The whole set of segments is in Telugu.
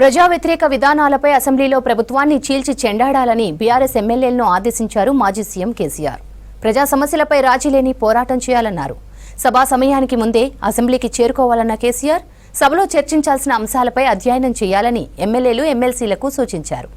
ప్రజా వ్యతిరేక విధానాలపై అసెంబ్లీలో ప్రభుత్వాన్ని చీల్చి చెండాడాలని బీఆర్ఎస్ ఎమ్మెల్యేలను ఆదేశించారు మాజీ సీఎం కేసీఆర్. ప్రజా సమస్యలపై రాజీలేని పోరాటం చేయాలన్నారు. సభా సమయానికి ముందే అసెంబ్లీకి చేరుకోవాలన్న కేసీఆర్ సభలో చర్చించాల్సిన అంశాలపై అధ్యయనం చేయాలని ఎమ్మెల్యేలు ఎమ్మెల్సీలకు సూచించారు.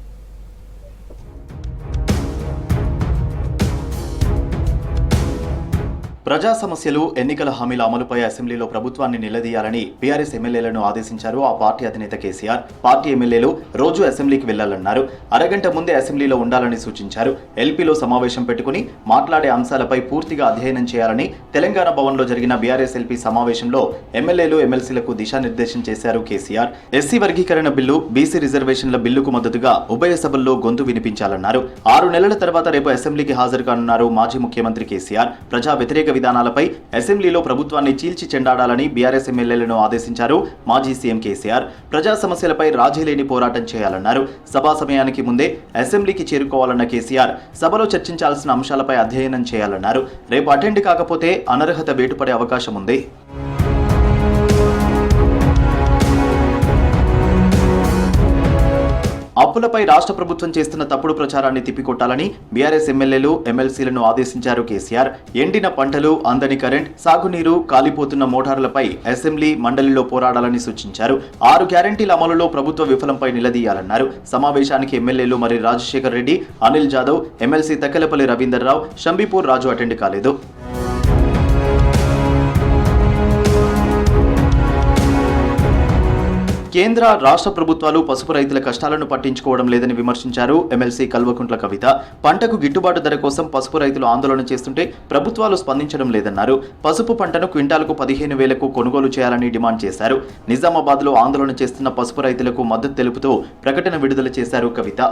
ప్రజా సమస్యలు ఎన్నికల హామీల అమలుపై అసెంబ్లీలో ప్రభుత్వాన్ని నిలదీయాలని బీఆర్ఎస్ ఎమ్మెల్యేలను ఆదేశించారు ఆ పార్టీ అధినేత కేసీఆర్. పార్టీ ఎమ్మెల్యేలు రోజు అసెంబ్లీకి వెళ్లాలన్నారు. అరగంట ముందే అసెంబ్లీలో ఉండాలని సూచించారు. ఎల్పీలో సమావేశం పెట్టుకుని మాట్లాడే అంశాలపై పూర్తిగా అధ్యయనం చేయాలని తెలంగాణ భవన్లో జరిగిన బీఆర్ఎస్ ఎల్పీ సమావేశంలో ఎమ్మెల్యేలు ఎమ్మెల్సీలకు దిశానిర్దేశం చేశారు కేసీఆర్. ఎస్సీ వర్గీకరణ బిల్లు, బీసీ రిజర్వేషన్ల బిల్లుకు మద్దతుగా ఉభయ సభల్లో గొంతు వినిపించాలన్నారు. 6 నెలల తర్వాత రేపు అసెంబ్లీకి హాజరు కానున్నారు మాజీ ముఖ్యమంత్రి కేసీఆర్. ప్రజా వ్యతిరేక విధానాలపై అసెంబ్లీలో ప్రభుత్వాన్ని చీల్చి చెండాడాలని బీఆర్ఎస్ ఎమ్మెల్యేలను ఆదేశించారు మాజీ సీఎం కేసీఆర్. ప్రజా సమస్యలపై రాజీలేని పోరాటం చేయాలన్నారు. సభా సమయానికి ముందే అసెంబ్లీకి చేరుకోవాలన్న కేసీఆర్ సభలో చర్చించాల్సిన అంశాలపై అధ్యయనం చేయాలన్నారు. రేపు అటెండ్ కాకపోతే అనర్హత వేటుపడే అవకాశం ఉంది. అప్పులపై రాష్ట్ర ప్రభుత్వం చేస్తున్న తప్పుడు ప్రచారాన్ని తిప్పికొట్టాలని బీఆర్ఎస్ ఎమ్మెల్యేలు ఎమ్మెల్సీలను ఆదేశించారు కేసీఆర్. ఎండిన పంటలు, అందని కరెంట్, సాగునీరు, కాలిపోతున్న మోటార్లపై అసెంబ్లీ, మండలిలో పోరాడాలని సూచించారు. 6 గ్యారంటీల అమలులో ప్రభుత్వ విఫలంపై నిలదీయాలన్నారు. సమావేశానికి ఎమ్మెల్యేలు మరి రాజశేఖర్ రెడ్డి, అనిల్ జాదవ్, ఎమ్మెల్సీ తక్కెలపల్లి రవీందర్రావు, షంబీపూర్ రాజు అటెండ్ కాలేదు. కేంద్ర, రాష్ట్ర ప్రభుత్వాలు పసుపు రైతుల కష్టాలను పట్టించుకోవడం లేదని విమర్శించారు ఎమ్మెల్సీ కల్వకుంట్ల కవిత. పంటకు గిట్టుబాటు ధర కోసం పసుపు రైతులు ఆందోళన చేస్తుంటే ప్రభుత్వాలు స్పందించడం లేదన్నారు. పసుపు పంటను క్వింటాలకు 15,000కు కొనుగోలు చేయాలని డిమాండ్ చేశారు. నిజామాబాద్లో ఆందోళన చేస్తున్న పసుపు రైతులకు మద్దతు తెలుపుతూ ప్రకటన విడుదల చేశారు కవిత.